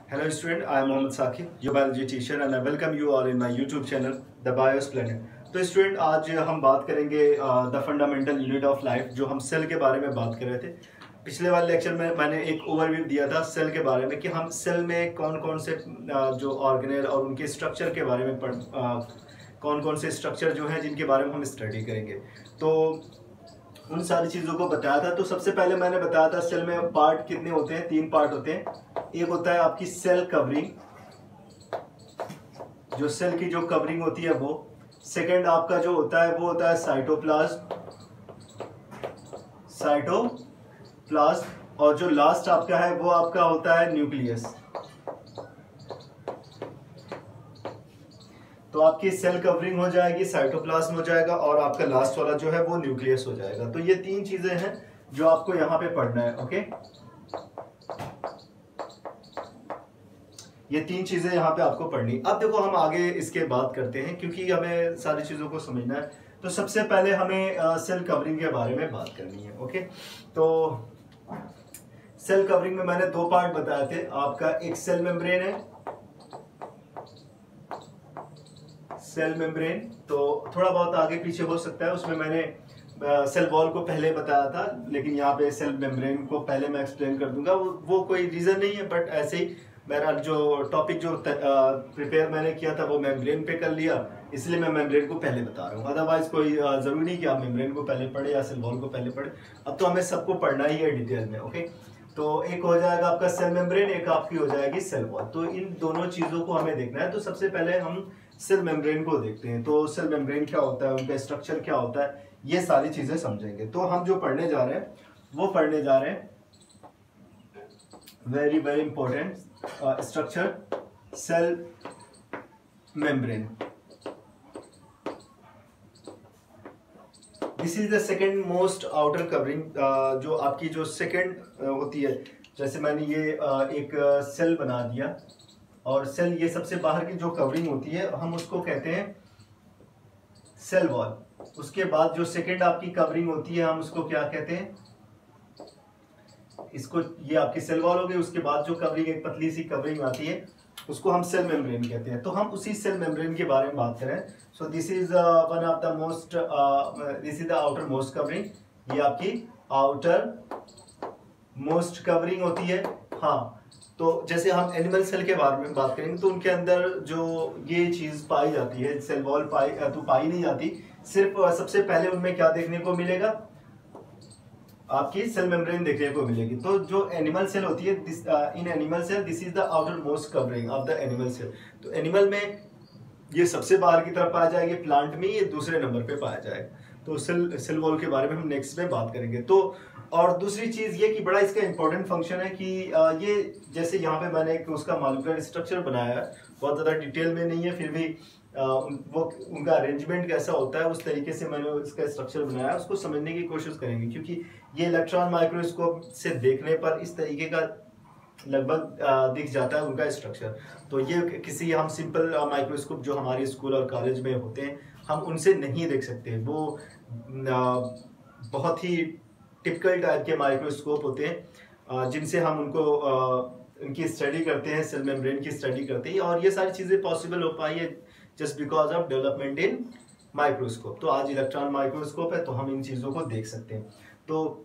Hello student, I am Mohammad Saqib, your biology teacher and I welcome you all in my YouTube channel The Bios Planet। तो student आज हम बात करेंगे the fundamental unit of life, जो हम cell के बारे में बात कर रहे थे। पिछले वाले लेक्चर में मैंने एक ओवरव्यू दिया था सेल के बारे में कि हम सेल में कौन कौन से जो ऑर्गेनेल और उनके स्ट्रक्चर के बारे में कौन कौन से स्ट्रक्चर जो हैं जिनके बारे में हम स्टडी करेंगे, तो उन सारी चीज़ों को बताया था। तो सबसे पहले मैंने बताया था सेल में पार्ट कितने होते हैं, 3 पार्ट होते हैं। एक होता है आपकी सेल कवरिंग, जो सेल की जो कवरिंग होती है वो। सेकंड आपका जो होता है वो होता है साइटोप्लाज्म, और जो लास्ट आपका है वो आपका होता है न्यूक्लियस। तो आपकी सेल कवरिंग हो जाएगी, साइटोप्लाज्म हो जाएगा और आपका लास्ट वाला जो है वो न्यूक्लियस हो जाएगा। तो ये 3 चीजें हैं जो आपको यहाँ पे पढ़ना है। ओके, ये 3 चीजें यहाँ पे आपको पढ़नी। अब देखो हम आगे इसके बात करते हैं क्योंकि हमें सारी चीजों को समझना है। तो सबसे पहले हमें सेल कवरिंग के बारे में बात करनी है। ओके, तो सेल कवरिंग में मैंने 2 पार्ट बताए थे। आपका एक सेल मेम्ब्रेन है, सेल मेम्ब्रेन तो थोड़ा बहुत आगे पीछे हो सकता है, उसमें मैंने सेल वॉल को पहले बताया था, लेकिन यहाँ पे सेल मेम्ब्रेन को पहले मैं एक्सप्लेन कर दूंगा। वो कोई रीजन नहीं है, बट ऐसे ही मेरा जो टॉपिक जो प्रिपेयर मैंने किया था वो मेम्ब्रेन पे कर लिया, इसलिए मैं मेम्ब्रेन को पहले बता रहा हूँ। अदरवाइज कोई जरूरी नहीं कि आप मेम्ब्रेन को पहले पढ़े या सेल वॉल को पहले पढ़े। अब तो हमें सबको पढ़ना ही है डिटेल में। ओके, तो एक हो जाएगा आपका सेल मेम्ब्रेन, एक आपकी हो जाएगी सेल वॉल। तो इन दोनों चीजों को हमें देखना है। तो सबसे पहले हम सेल मेम्ब्रेन को देखते हैं। तो सेल मेम्ब्रेन क्या होता है, उनका स्ट्रक्चर क्या होता है, ये सारी चीजें समझेंगे। तो हम जो पढ़ने जा रहे हैं वो पढ़ने जा रहे हैं very very important structure, cell membrane. This is the second most outer covering, जो आपकी जो सेकेंड होती है। जैसे मैंने ये एक सेल बना दिया और सेल, ये सबसे बाहर की जो कवरिंग होती है हम उसको कहते हैं सेल वॉल। उसके बाद जो सेकेंड आपकी कवरिंग होती है हम उसको क्या कहते हैं, इसको, ये आपकी सेल वॉल हो गई। उसके बाद जो कवरिंग, एक पतली सी कवरिंग आती है, उसको हम सेल मेम्ब्रेन कहते हैं। तो हम उसी सेल मेम्ब्रेन के बारे में बात करें। So this is one of the most, this is the outer most covering. ये आपकी आउटर मोस्ट कवरिंग होती है। हाँ, तो जैसे हम एनिमल सेल के बारे में बात करेंगे तो उनके अंदर जो ये चीज पाई जाती है, सेल वॉल पाई नहीं जाती। सिर्फ सबसे पहले उनमें क्या देखने को मिलेगा, आपकी सेल मेम्ब्रेन देखने को मिलेगी। तो जो एनिमल सेल होती है, in animal cell this is the outer most covering of the animal cell. तो एनिमल में ये सबसे बाहर की तरफ पाया जाएगी, प्लांट में ये दूसरे नंबर पे पाया जाएगा। तो सेल वॉल के बारे में हम नेक्स्ट में बात करेंगे। तो और दूसरी चीज ये कि बड़ा इसका इंपॉर्टेंट फंक्शन है कि ये जैसे यहाँ पे मैंने एक उसका मॉलिक्यूलर स्ट्रक्चर बनाया है, बहुत ज्यादा डिटेल में नहीं है, फिर भी वो उनका अरेंजमेंट कैसा होता है उस तरीके से मैंने इसका स्ट्रक्चर बनाया है, उसको समझने की कोशिश करेंगे। क्योंकि ये इलेक्ट्रॉन माइक्रोस्कोप से देखने पर इस तरीके का लगभग दिख जाता है उनका स्ट्रक्चर। तो ये किसी हम सिंपल माइक्रोस्कोप जो हमारे स्कूल और कॉलेज में होते हैं हम उनसे नहीं देख सकते। वो बहुत ही टिपिकल टाइप के माइक्रोस्कोप होते हैं जिनसे हम उनको उनकी स्टडी करते हैं, सेल मेम्ब्रेन की स्टडी करते हैं। और ये सारी चीज़ें पॉसिबल हो पाई है just because of development in microscope. तो आज इलेक्ट्रॉन माइक्रोस्कोप है तो हम इन चीज़ों को देख सकते हैं। तो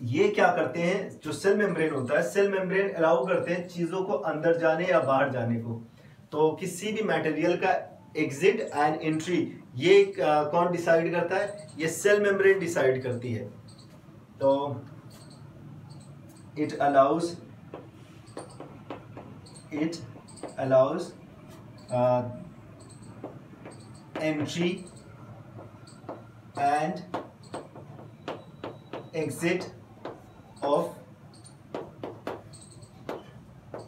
ये क्या करते हैं, जो सेल मेम्ब्रेन होता है, सेल मेम्ब्रेन अलाउ करते हैं चीज़ों को अंदर जाने या बाहर जाने को। तो किसी भी मटेरियल का एग्जिट एंड एंट्री ये कौन डिसाइड करता है, ये सेल मेम्ब्रेन डिसाइड करती है। तो it allows entry and exit of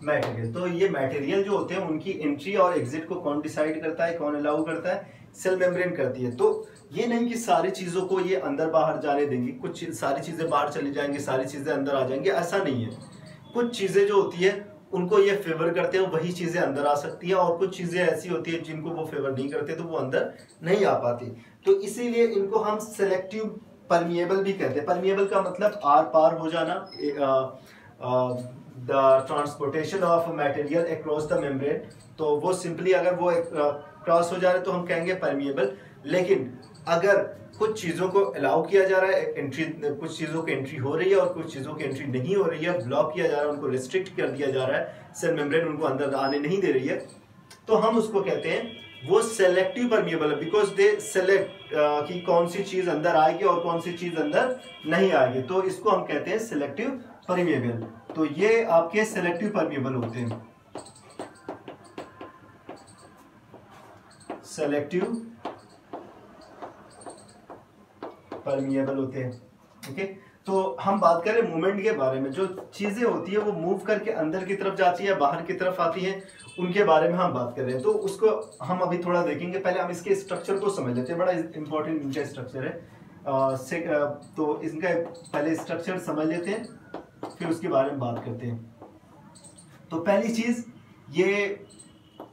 material. तो ये मटेरियल जो होते हैं उनकी एंट्री और एग्जिट को कौन डिसाइड करता है, कौन अलाउ करता है, सेल मेम्ब्रेन करती है। तो ये नहीं कि सारी चीजों को ये अंदर बाहर जाने देंगी, कुछ सारी चीजें बाहर चली जाएंगी, सारी चीजें अंदर आ जाएंगी, ऐसा नहीं है। कुछ चीजें जो होती है उनको ये फेवर करते हैं, वही चीजें अंदर आ सकती है, और कुछ चीजें ऐसी होती है जिनको वो फेवर नहीं करते तो वो अंदर नहीं आ पाती। तो इसीलिए इनको हम सेलेक्टिव परमिएबल भी कहते हैं। परमिएबल का मतलब आर पार हो जाना, the transportation of material across the membrane, तो वो सिंपली अगर वो क्रॉस हो जा रहा है तो हम कहेंगे परमिएबल। लेकिन अगर कुछ चीज़ों को अलाउ किया जा रहा है एंट्री, कुछ चीज़ों की एंट्री हो रही है और कुछ चीज़ों की एंट्री नहीं हो रही है, ब्लॉक किया जा रहा है, उनको रिस्ट्रिक्ट कर दिया जा रहा है, सेल मेम्ब्रेन उनको अंदर आने नहीं दे रही है, तो हम उसको कहते हैं वो सेलेक्टिव परमिएबल है, बिकॉज दे सेलेक्ट कि कौन सी चीज़ अंदर आएगी और कौन सी चीज़ अंदर नहीं आएगी, तो इसको हम कहते हैं सेलेक्टिव परमिएबल। तो ये आपके सेलेक्टिव परमिएबल होते हैं, सेलेक्टिव परमिएबल होते हैं। ओके, तो हम बात करें मूवमेंट के बारे में, जो चीजें होती है वो मूव करके अंदर की तरफ जाती है, बाहर की तरफ आती है, उनके बारे में हम बात कर रहे हैं। तो उसको हम अभी थोड़ा देखेंगे, पहले हम इसके स्ट्रक्चर को समझ लेते हैं, बड़ा इंपॉर्टेंट इनका स्ट्रक्चर है। तो इनका पहले स्ट्रक्चर समझ लेते हैं, फिर उसके बारे में बात करते हैं। तो पहली चीज, ये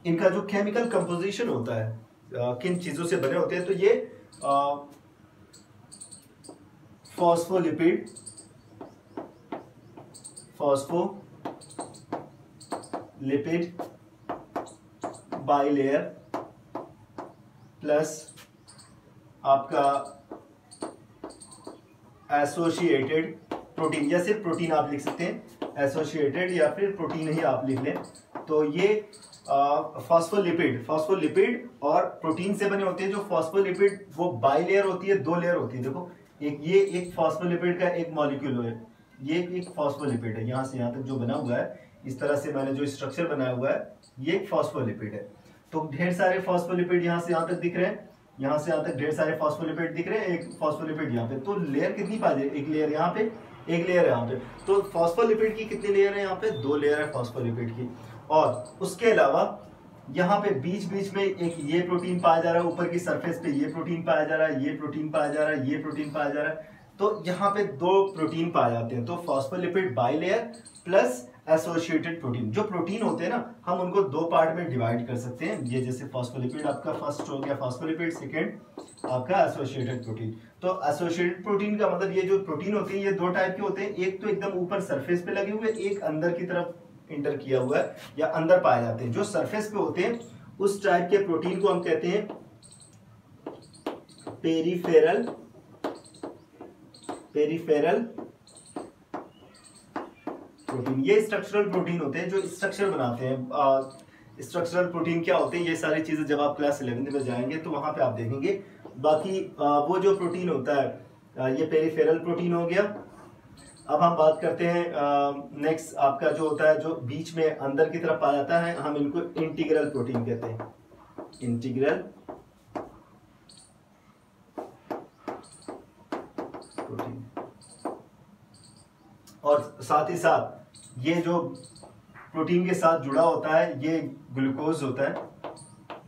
इनका जो केमिकल कंपोजिशन होता है, किन चीजों से बने होते हैं, तो ये फॉस्फोलिपिड, बाइलेयर प्लस आपका एसोसिएटेड प्रोटीन, या सिर्फ प्रोटीन आप लिख सकते हैं, एसोसिएटेड या फिर प्रोटीन ही आप लिख लें। तो ये फॉस्फोलिपिड और प्रोटीन से बने होते हैं। जो फॉस्फोलिपिड वो बाइलेयर होती है, दो लेयर होती है। देखो एक फॉस्फोलिपिड का एक मॉलिक्यूल है, ये एक फॉस्फोलिपिड है, यहाँ से यहाँ तक जो बना हुआ है, इस तरह से मैंने जो स्ट्रक्चर बनाया हुआ है, ये एक फॉस्फोलिपिड है। तो ढेर सारे फॉस्फोलिपिड यहाँ से यहाँ तक दिख रहे हैं, यहाँ से यहाँ तक ढेर सारे फॉस्फोलिपिड दिख रहे हैं, एक फॉस्फोलिपिड यहाँ पे। तो लेयर कितनी पाई जाए, एक लेयर यहाँ पे, एक लेयर यहाँ पे। तो फॉस्फोलिपिड की कितनी लेयर है यहाँ पे, दो लेयर है फॉस्फोलिपिड की। और उसके अलावा यहाँ पे बीच बीच में एक ये प्रोटीन पाया जा रहा है, ऊपर की सरफेस पे ये प्रोटीन पाया जा रहा है, ये प्रोटीन पाया जा रहा है, ये प्रोटीन पाया जा रहा है। तो यहाँ पे दो प्रोटीन पाए जाते हैं। तो phospholipid bilayer plus associated protein. जो प्रोटीन होते हैं ना, हम उनको दो पार्ट में डिवाइड कर सकते हैं। ये जैसे फॉस्फोलिपिड आपका फर्स्ट हो गया फॉस्फोलिपिड, सेकेंड आपका एसोसिएटेड प्रोटीन। तो एसोसिएटेड प्रोटीन का मतलब ये जो प्रोटीन होते हैं ये दो टाइप के होते हैं, एक तो एकदम ऊपर सरफेस पे लगे हुए, एक अंदर की तरफ इंटर किया हुआ है या अंदर पाए जाते हैं। जो सरफेस पे होते हैं उस टाइप के प्रोटीन को हम कहते हैं पेरिफेरल प्रोटीन। ये स्ट्रक्चरल प्रोटीन होते हैं जो स्ट्रक्चर बनाते हैं। स्ट्रक्चरल प्रोटीन क्या होते हैं, ये सारी चीजें जब आप क्लास 11 में जाएंगे तो वहां पे आप देखेंगे। बाकी वो जो प्रोटीन होता है ये पेरिफेरल प्रोटीन हो गया। अब हम बात करते हैं नेक्स्ट आपका जो होता है, जो बीच में अंदर की तरफ आ जाता है, हम इनको इंटीग्रल प्रोटीन कहते हैं, इंटीग्रल प्रोटीन। और साथ ही साथ ये जो प्रोटीन के साथ जुड़ा होता है ये ग्लूकोज होता है,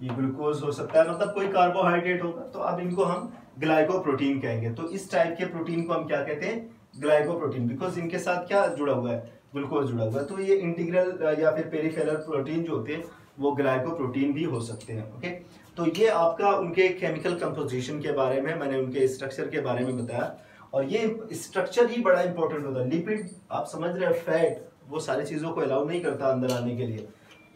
ये ग्लूकोज हो सकता है, मतलब कोई कार्बोहाइड्रेट होगा, तो अब इनको हम ग्लाइकोप्रोटीन कहेंगे। तो इस टाइप के प्रोटीन को हम क्या कहते हैं, ग्लाइकोप्रोटीन, बिकॉज इनके साथ क्या जुड़ा हुआ है, ग्लूकोज जुड़ा हुआ है। तो ये इंटीग्रल या फिर पेरिफेरल प्रोटीन जो होते हैं वो ग्लाइकोप्रोटीन भी हो सकते हैं। ओके, तो ये आपका उनके केमिकल कंपोजिशन के बारे में, मैंने उनके स्ट्रक्चर के बारे में बताया। और ये स्ट्रक्चर ही बड़ा इंपॉर्टेंट होता है। लिपिड आप समझ रहे हैं, फैट, वो सारी चीज़ों को अलाउ नहीं करता अंदर आने के लिए।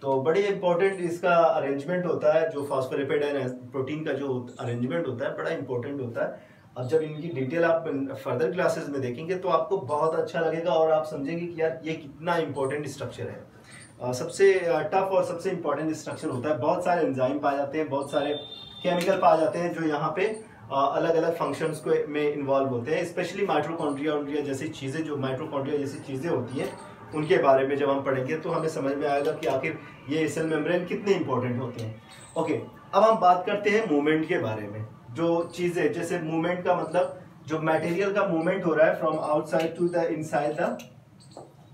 तो बड़े इंपॉर्टेंट इसका अरेंजमेंट होता है, जो फॉस्फोलिपिड एंड प्रोटीन का जो अरेंजमेंट होता है बड़ा इंपॉर्टेंट होता है। अब जब इनकी डिटेल आप फर्दर क्लासेस में देखेंगे तो आपको बहुत अच्छा लगेगा और आप समझेंगे कि यार ये कितना इंपॉर्टेंट स्ट्रक्चर है। सबसे टफ और सबसे इंपॉर्टेंट स्ट्रक्चर होता है। बहुत सारे एंजाइम पाए जाते हैं, बहुत सारे केमिकल पाए जाते हैं जो यहाँ पे अलग अलग फंक्शंस को में इन्वॉल्व होते हैं। स्पेशली माइटोकॉन्ड्रिया जैसी चीज़ें, जो माइटोकॉन्ड्रिया जैसी चीज़ें होती हैं उनके बारे में जब हम पढ़ेंगे तो हमें समझ में आएगा कि आखिर ये सेल मेम्ब्रेन कितने इंपॉर्टेंट होते हैं। ओके, अब हम बात करते हैं मूवमेंट के बारे में। जो चीज़ें, जैसे मूवमेंट का मतलब जो मटेरियल का मूवमेंट हो रहा है from outside to the inside the,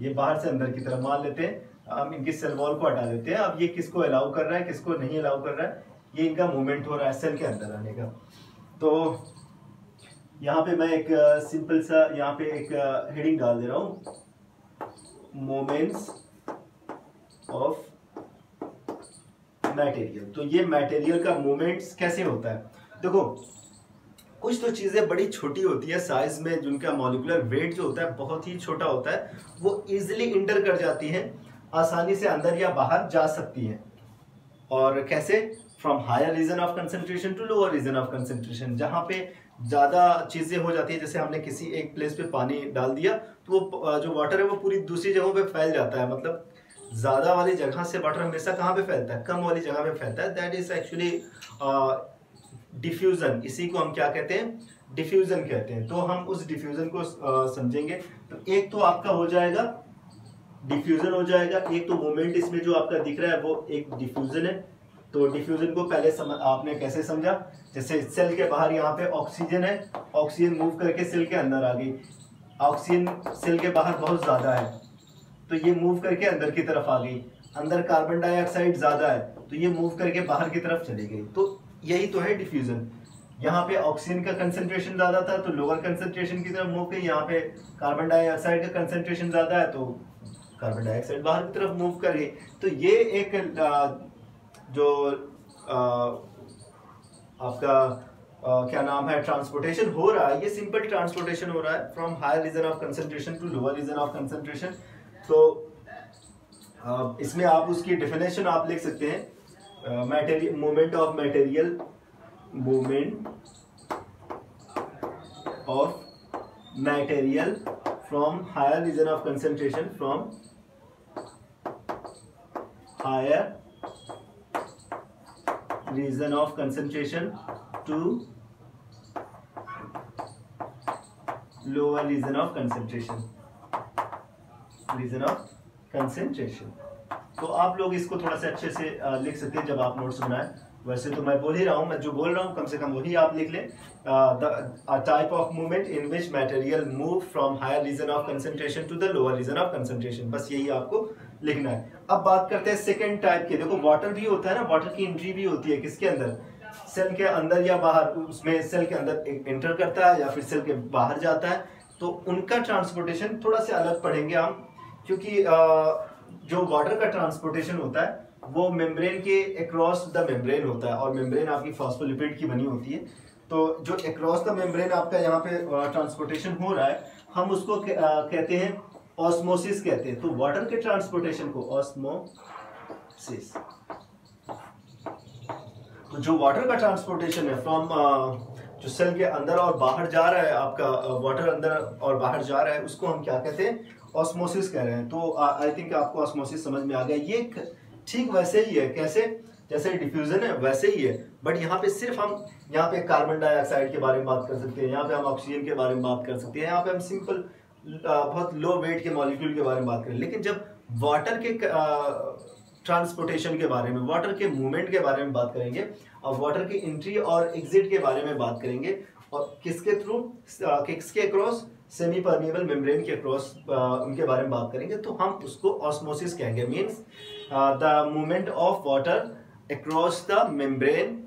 ये बाहर से अंदर की तरफ, मान लेते हैं हम इनकी सेल वॉल को हटा देते हैं। अब ये किसको अलाउ कर रहा है, किसको नहीं अलाउ कर रहा है, ये इनका मूवमेंट हो रहा है सेल के अंदर आने का। तो यहाँ पे मैं एक सिंपल सा यहाँ पे एक हेडिंग डाल दे रहा हूँ, मोमेंट्स ऑफ मटेरियल। तो ये मटेरियल का मूवमेंट्स कैसे होता है, देखो कुछ तो चीज़ें बड़ी छोटी होती है साइज में, जिनका मॉलिक्यूलर वेट जो होता है बहुत ही छोटा होता है, वो इजिली इंटर कर जाती हैं, आसानी से अंदर या बाहर जा सकती हैं। और कैसे? From higher region of concentration to lower region of concentration. जहाँ पे ज़्यादा चीज़ें हो जाती है, जैसे हमने किसी एक प्लेस पे पानी डाल दिया तो वो जो वाटर है वो पूरी दूसरी जगहों पे फैल जाता है। मतलब ज़्यादा वाली जगह से वाटर हमेशा कहाँ पे फैलता है? कम वाली जगह पे फैलता है। That is actually diffusion. इसी को हम क्या कहते हैं? डिफ्यूजन कहते हैं। तो हम उस डिफ्यूजन को समझेंगे। तो एक तो आपका हो जाएगा डिफ्यूजन हो जाएगा, एक तो मोमेंट इसमें जो आपका दिख रहा है वो एक डिफ्यूजन है। तो डिफ्यूजन को पहले आपने कैसे समझा? जैसे सेल के बाहर यहाँ पे ऑक्सीजन है, ऑक्सीजन मूव करके सेल के अंदर आ गई। ऑक्सीजन सेल के बाहर बहुत ज़्यादा है तो ये मूव करके अंदर की तरफ आ गई। अंदर कार्बन डाइऑक्साइड ज़्यादा है तो ये मूव करके बाहर की तरफ चली गई। तो यही तो है डिफ्यूजन। यहाँ पे ऑक्सीजन का कंसंट्रेशन ज़्यादा था तो लोअर कंसंट्रेशन की तरफ मूव गई। यहाँ पे कार्बन डाइऑक्साइड का कंसंट्रेशन ज़्यादा है तो कार्बन डाइऑक्साइड बाहर की तरफ मूव कर गई। तो ये एक जो आपका क्या नाम है, ट्रांसपोर्टेशन हो रहा है, ये सिंपल ट्रांसपोर्टेशन हो रहा है from higher region of concentration to lower region of concentration. तो इसमें आप उसकी डेफिनेशन आप लिख सकते हैं, material movement of material, movement of material from higher region of concentration, from higher region of concentration to lower region of concentration, region of concentration। तो आप लोग इसको थोड़ा सा अच्छे से लिख सकते हैं जब आप नोट्स बनाएं। वैसे तो मैं बोल ही रहा हूँ, मैं जो बोल रहा हूँ कम से कम वही आप लिख लें। Type of movement in which material move from higher region of concentration to the lower region of concentration, बस यही आपको लिखना है। अब बात करते हैं सेकेंड टाइप के। देखो वाटर भी होता है ना, वाटर की एंट्री भी होती है किसके अंदर? सेल के अंदर या बाहर। उसमें सेल के अंदर एंटर करता है या फिर सेल के बाहर जाता है। तो उनका ट्रांसपोर्टेशन थोड़ा सा अलग पढ़ेंगे हम, क्योंकि जो वाटर का ट्रांसपोर्टेशन होता है वो मेम्ब्रेन के अक्रॉस द मेम्ब्रेन होता है, और मेम्ब्रेन आपकी फॉस्फोलिपिड की बनी होती है। तो जो अक्रॉस द मेम्ब्रेन आपका यहाँ पे ट्रांसपोर्टेशन हो रहा है, हम उसको कहते हैं ऑस्मोसिस कहते हैं। तो वाटर के ट्रांसपोर्टेशन को ऑस्मोसिस। तो जो वाटर का ट्रांसपोर्टेशन है फ्रॉम जो सेल के अंदर और बाहर जा रहा है, आपका वाटर अंदर और बाहर जा रहा है, उसको हम क्या कहते हैं? ऑस्मोसिस कह रहे हैं। तो आई थिंक आपको ऑस्मोसिस समझ में आ गया। ये ठीक वैसे ही है, कैसे? जैसे डिफ्यूजन है वैसे ही है, बट यहाँ पे सिर्फ हम यहाँ पे कार्बन डाइऑक्साइड के बारे में बात कर सकते हैं, यहाँ पे हम ऑक्सीजन के बारे में बात कर सकते हैं, यहाँ पे हम सिंपल बहुत लो वेट के मॉलिक्यूल के बारे में बात करें। लेकिन जब वाटर के ट्रांसपोर्टेशन के बारे में, वाटर के मूवमेंट के बारे में बात करेंगे, और वाटर की एंट्री और एग्जिट के बारे में बात करेंगे, और किसके थ्रू, किसके अक्रॉस? सेमी परमिएबल मेम्ब्रेन के अक्रॉस उनके बारे में बात करेंगे, तो हम उसको ऑस्मोसिस कहेंगे। Means the movement of water across the membrane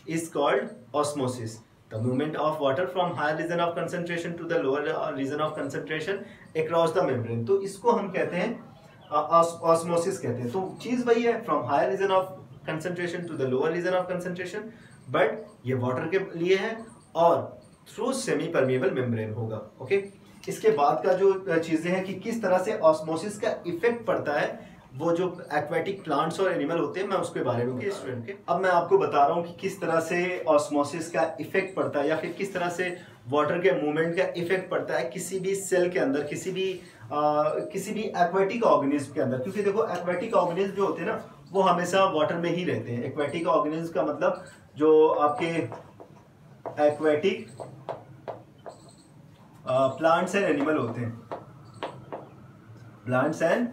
is called osmosis. The movement of water from higher region of concentration to the lower region of concentration across the membrane. तो इसको हम कहते हैं osmosis कहते हैं। तो चीज वही है, from higher region of concentration to the lower region of concentration, but ये water के लिए है और through semi permeable membrane होगा। ओके, इसके बाद का जो चीजें हैं कि किस तरह से osmosis का इफेक्ट पड़ता है, वो जो एक्वेटिक प्लांट्स और एनिमल होते हैं, मैं उसके बारे में स्टूडेंट के अब मैं आपको बता रहा हूँ कि किस तरह से ऑस्मोसिस का इफेक्ट पड़ता है, या फिर किस तरह से वाटर के मूवमेंट का इफेक्ट पड़ता है किसी भी सेल के अंदर, किसी भी एक्वेटिक ऑर्गेनिज्म के अंदर। क्योंकि देखो एक्वेटिक ऑर्गेनिज्म जो होते हैं ना, वो हमेशा वाटर में ही रहते हैं। एक्वेटिक ऑर्गेनिज्म का मतलब जो आपके एक्वेटिक प्लांट्स एंड एनिमल होते हैं, प्लांट्स एंड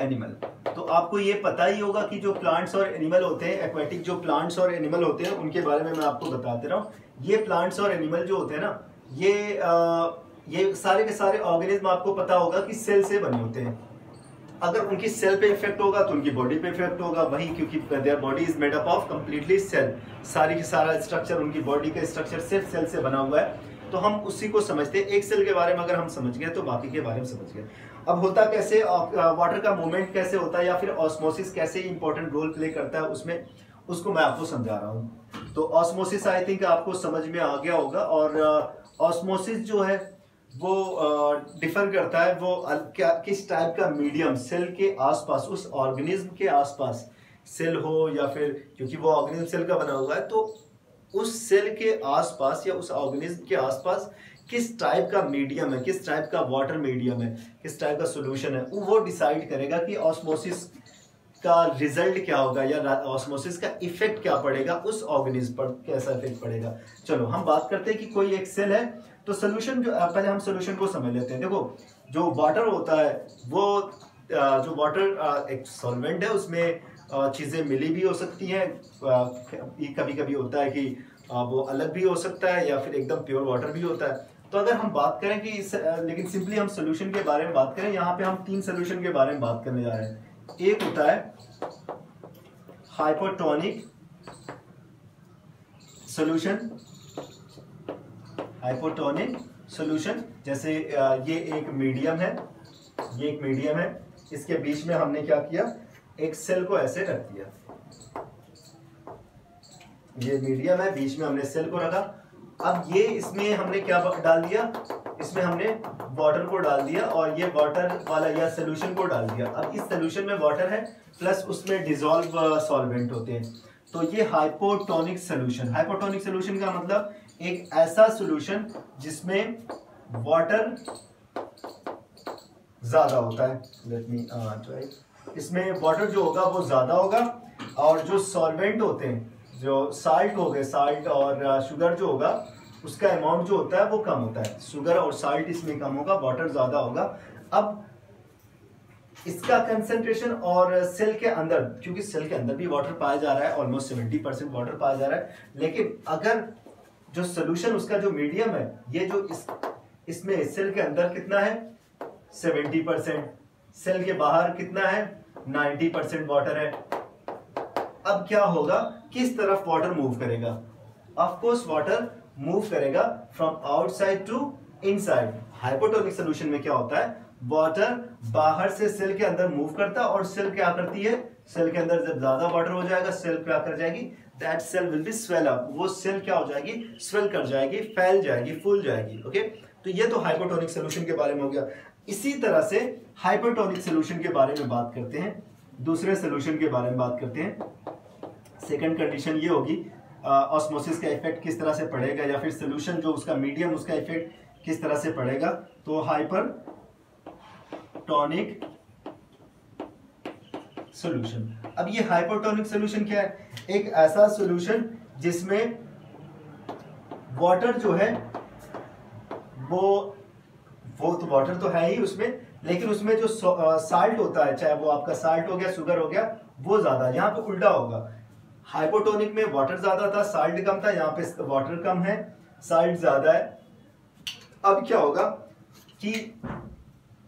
एनिमल। तो आपको ये पता ही होगा कि जो प्लांट्स और एनिमल होते हैं, एक्वेटिक जो प्लांट्स और एनिमल होते हैं, उनके बारे में मैं आपको बताते रहा हूँ। ये प्लांट्स और एनिमल जो होते हैं ना, ये सारे के सारे ऑर्गेनिज्म आपको पता होगा कि सेल से बने होते हैं। अगर उनकी सेल पे इफेक्ट होगा तो उनकी बॉडी पे इफेक्ट होगा, वही, क्योंकि there body is made up of completely cell. सारी की सारा स्ट्रक्चर, उनकी बॉडी का स्ट्रक्चर सिर्फ सेल से बना हुआ है। तो हम उसी को समझते हैं। एक सेल के बारे में अगर हम समझ गए तो बाकी के बारे में समझ गए। अब होता कैसे, वाटर का मूवमेंट कैसे होता है, या फिर ऑस्मोसिस कैसे इंपॉर्टेंट रोल प्ले करता है उसमें, उसको मैं आपको समझा रहा हूँ। तो ऑस्मोसिस आई थिंक आपको समझ में आ गया होगा। और ऑस्मोसिस जो है वो डिफर करता है वो क्या किस टाइप का मीडियम सेल के आसपास, उस ऑर्गेनिज्म के आसपास, सेल हो या फिर, क्योंकि वो ऑर्गेनिज्म सेल का बना हुआ है, तो उस सेल के आसपास या उस ऑर्गेनिज्म के आसपास किस टाइप का मीडियम है, किस टाइप का वाटर मीडियम है, किस टाइप का सॉल्यूशन है, वो डिसाइड करेगा कि ऑस्मोसिस का रिजल्ट क्या होगा या ऑस्मोसिस का इफेक्ट क्या पड़ेगा, उस ऑर्गेनिज्म पर कैसा इफेक्ट पड़ेगा। चलो हम बात करते हैं कि कोई एक सेल है, तो सोल्यूशन जो, पहले हम सोल्यूशन को समझ लेते हैं। देखो जो वाटर होता है वो जो वाटर एक सॉल्वेंट है, उसमें चीज़ें मिली भी हो सकती हैं, कभी कभी होता है कि वो अलग भी हो सकता है या फिर एकदम प्योर वाटर भी होता है। तो अगर हम बात करें कि लेकिन सिंपली हम सोल्यूशन के बारे में बात करें, यहाँ पे हम 3 सोल्यूशन के बारे में बात करने जा रहे हैं। एक होता है हाइपोटोनिक सोल्यूशन, हाइपोटोनिक सोल्यूशन, जैसे ये एक मीडियम है, ये एक मीडियम है, इसके बीच में हमने क्या किया, एक सेल को ऐसे रख दिया, ये मीडियम है, बीच में हमने सेल को रखा। अब ये इसमें हमने क्या डाल दिया, इसमें हमने वाटर को डाल दिया और ये वाटर वाला या सोल्यूशन को डाल दिया। अब इस सोल्यूशन में वाटर है प्लस उसमें डिसॉल्व सॉल्वेंट होते हैं, तो ये हाइपोटोनिक सोल्यूशन। हाइपोटोनिक सोल्यूशन का मतलब एक ऐसा सोल्यूशन जिसमें वाटर ज्यादा होता है। Let me try. इसमें वाटर जो होगा वो ज्यादा होगा और जो सॉल्वेंट होते हैं, जो साल्ट हो गए, साल्ट और शुगर जो होगा उसका अमाउंट जो होता है वो कम होता है। शुगर और साल्ट इसमें कम होगा, वाटर ज्यादा होगा। अब इसका कंसेंट्रेशन और सेल के अंदर, क्योंकि सेल के अंदर भी वाटर पाया जा रहा है, ऑलमोस्ट 70% वाटर पाया जा रहा है, लेकिन अगर जो सोल्यूशन उसका जो मीडियम है, ये जो इसमें सेल के अंदर कितना है 70%, सेल के बाहर कितना है 90% वाटर है। अब क्या होगा, किस तरफ वाटर मूव करेगा? ऑफ कोर्स वाटर मूव करेगा from outside to inside. Hypotonic solution में क्या होता है, वाटर बाहर से सेल के अंदर मूव करता है और सेल क्या करती है, सेल के अंदर जब ज्यादा वाटर हो जाएगा, सेल क्या कर जाएगी, that cell will be swell up. वो सेल क्या हो जाएगी, स्वेल कर जाएगी, फैल जाएगी, फूल जाएगी। ओके, तो ये तो हाइपोटोनिक सोल्यूशन के बारे में हो गया। इसी तरह से हाइपरटोनिक सोल्यूशन के बारे में बात करते हैं, दूसरे सोल्यूशन के बारे में बात करते हैं। सेकंड कंडीशन ये होगी ऑस्मोसिस का इफेक्ट किस तरह से पड़ेगा, या फिर सोल्यूशन जो उसका मीडियम उसका इफेक्ट किस तरह से पड़ेगा। तो हाइपरटोनिक सोल्यूशन। अब ये हाइपरटोनिक सोल्यूशन क्या है, एक ऐसा सोल्यूशन जिसमें वाटर जो है वो तो वाटर तो है ही उसमें, लेकिन उसमें जो साल्ट होता है, चाहे वो आपका साल्ट हो गया, शुगर हो गया, वो ज्यादा। यहाँ पे उल्टा होगा, हाइपोटोनिक में वाटर ज्यादा था, साल्ट कम था, यहाँ पे वाटर कम है, साल्ट ज्यादा है। अब क्या होगा कि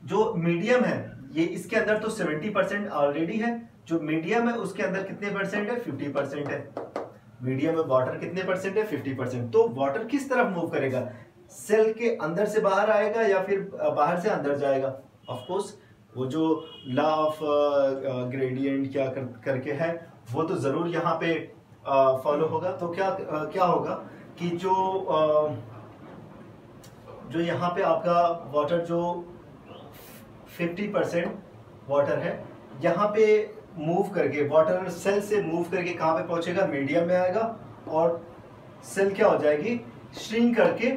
जो मीडियम है, ये इसके अंदर तो 70% ऑलरेडी है, जो मीडियम है उसके अंदर कितने परसेंट है, 50% है। मीडियम में वाटर कितने परसेंट है, 50%। तो वाटर किस तरफ मूव करेगा, सेल के अंदर से बाहर आएगा या फिर बाहर से अंदर जाएगा। ऑफ कोर्स वो जो लॉ ऑफ ग्रेडियंट क्या करके है वो तो जरूर यहाँ पे फॉलो होगा। तो क्या होगा कि जो यहाँ पे आपका वाटर जो 50% वाटर है, यहाँ पे मूव करके वाटर सेल से मूव करके कहाँ पे पहुंचेगा, मीडियम में आएगा और सेल क्या हो जाएगी, श्रिंक करके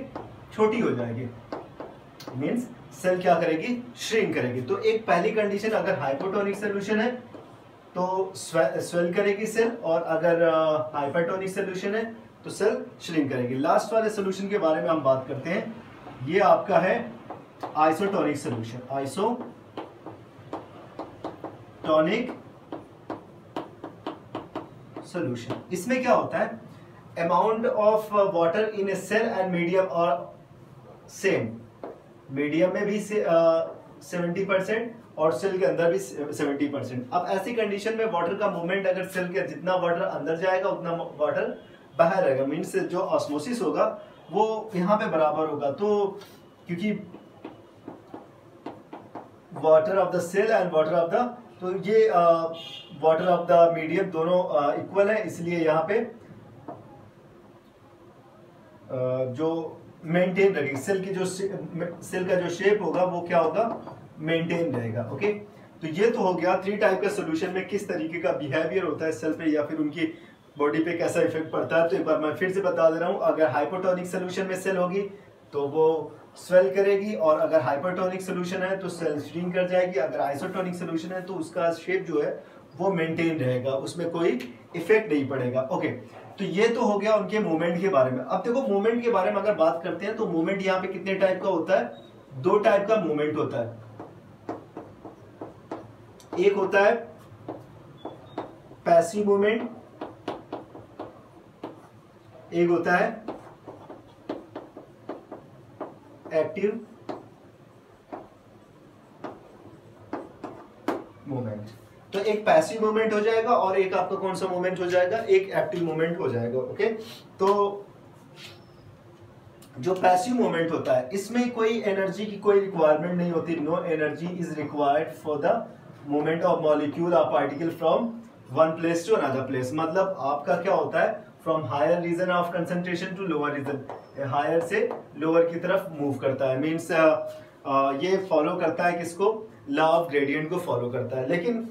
छोटी हो जाएगी। मींस सेल क्या करेगी, श्रिंक करेगी। तो एक पहली कंडीशन, अगर हाइपोटोनिक सोल्यूशन है तो स्वेल करेगी सेल, और अगर हाइपरटोनिक सोल्यूशन है तो सेल श्रिंक करेगी। लास्ट वाले सोल्यूशन के बारे में हम बात करते हैं, ये आपका है आइसोटोनिक सोल्यूशन। आइसोटोनिक सोल्यूशन, इसमें क्या होता है, amount of water in a cell and medium और सेम, मीडियम में भी 70% और सेल के अंदर भी 70%। अब ऐसी कंडीशन में वाटर का मूवमेंट, अगर सेल के जितना वाटर अंदर जाएगा उतना वाटर बाहर रहेगा, मीन्स जो ऑस्मोसिस होगा वो यहाँ पे बराबर होगा। तो क्योंकि water of the cell and water of the, तो ये वाटर ऑफ द मीडियम दोनों इक्वल है, इसलिए यहाँ पे जो मेंटेन रहेगी सेल की, जो सेल का जो शेप होगा वो क्या होगा, मेंटेन रहेगा। ओके, तो ये तो हो गया 3 टाइप का सोल्यूशन में किस तरीके का बिहेवियर होता है सेल पे या फिर उनकी बॉडी पे कैसा इफेक्ट पड़ता है। तो एक बार मैं फिर से बता दे रहा हूँ, अगर हाइपोटोनिक सोल्यूशन में सेल होगी तो वो स्वेल करेगी, और अगर हाइपरटोनिक सोल्यूशन है तो सेल श्रिंक कर जाएगी, अगर आइसोटोनिक सोल्यूशन है तो उसका शेप जो है वो मेंटेन रहेगा, उसमें कोई इफेक्ट नहीं पड़ेगा। ओके, तो ये तो हो गया उनके मूवमेंट के बारे में। अब देखो मूवमेंट के बारे में अगर बात करते हैं तो मूवमेंट यहाँ पे कितने टाइप का होता है, 2 टाइप का मूवमेंट होता है। एक होता है पैसिव मूवमेंट, एक होता है एक्टिव मूवमेंट। तो एक पैसिव मूवमेंट हो जाएगा और एक आपका कौन सा मूवमेंट हो जाएगा, एक एक्टिव मूवमेंट हो जाएगा। ओके, तो जो पैसिव मूवमेंट होता है इसमें कोई एनर्जी की कोई रिक्वायरमेंट नहीं होती। No energy is required for the movement of molecule और particle from one place to another place. मतलब आपका क्या होता है, from higher region of concentration to lower region, higher से लोअर की तरफ मूव करता है। मीन्स ये फॉलो करता है किसको, लॉ ऑफ ग्रेडियंट को फॉलो करता है। लेकिन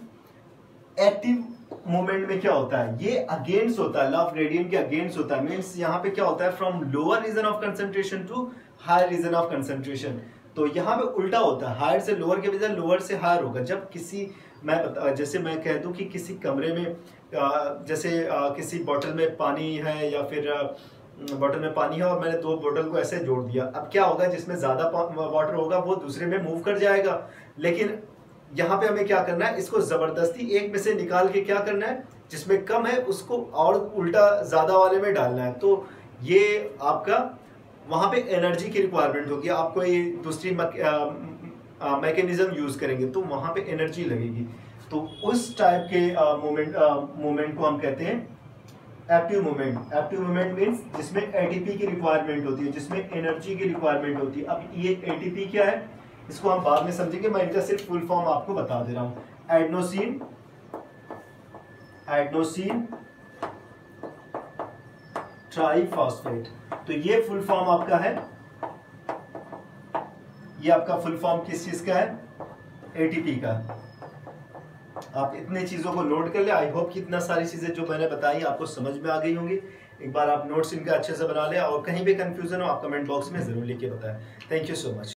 एक्टिव मूवमेंट में क्या होता है, ये अगेंस्ट होता है, लॉ ऑफ ग्रेडियंट के अगेंस्ट होता है। मीन्स यहाँ पे क्या होता है, from lower region of concentration to higher region of concentration. तो यहाँ पे उल्टा होता है, हायर से लोअर के बजाय लोअर से हायर होगा। जब किसी जैसे मैं कह दूं कि किसी कमरे में जैसे किसी बोतल में पानी है या फिर बोतल में पानी है और मैंने 2 बोतल को ऐसे जोड़ दिया, अब क्या होगा, जिसमें ज्यादा वाटर होगा वो दूसरे में मूव कर जाएगा। लेकिन यहाँ पे हमें क्या करना है, इसको जबरदस्ती एक में से निकाल के क्या करना है, जिसमें कम है उसको और उल्टा ज्यादा वाले में डालना है। तो ये आपका वहां पे एनर्जी की रिक्वायरमेंट होगी, आप कोई दूसरी मैकेनिज्म यूज करेंगे तो वहां पे एनर्जी लगेगी। तो उस टाइप के मूवमेंट को हम कहते हैं active movement. Active movement means जिसमें एटीपी की रिक्वायरमेंट होती है, जिसमें एनर्जी की रिक्वायरमेंट होती है। अब ये एटीपी क्या है इसको हम बाद में समझेंगे, मैं इनका सिर्फ फुल फॉर्म आपको बता दे रहा हूं। एडेनोसिन ट्राइफॉस्फेट, तो ये फुल फॉर्म आपका है, ये आपका फुल फॉर्म किस चीज का है, एटीपी का। आप इतने चीजों को नोट कर ले। आई होप कि इतना सारी चीजें जो मैंने बताई आपको समझ में आ गई होंगी। एक बार आप नोट्स इनका अच्छे से बना ले, और कहीं भी कंफ्यूजन हो आप कमेंट बॉक्स में जरूर लिख के बताएं। Thank you so much.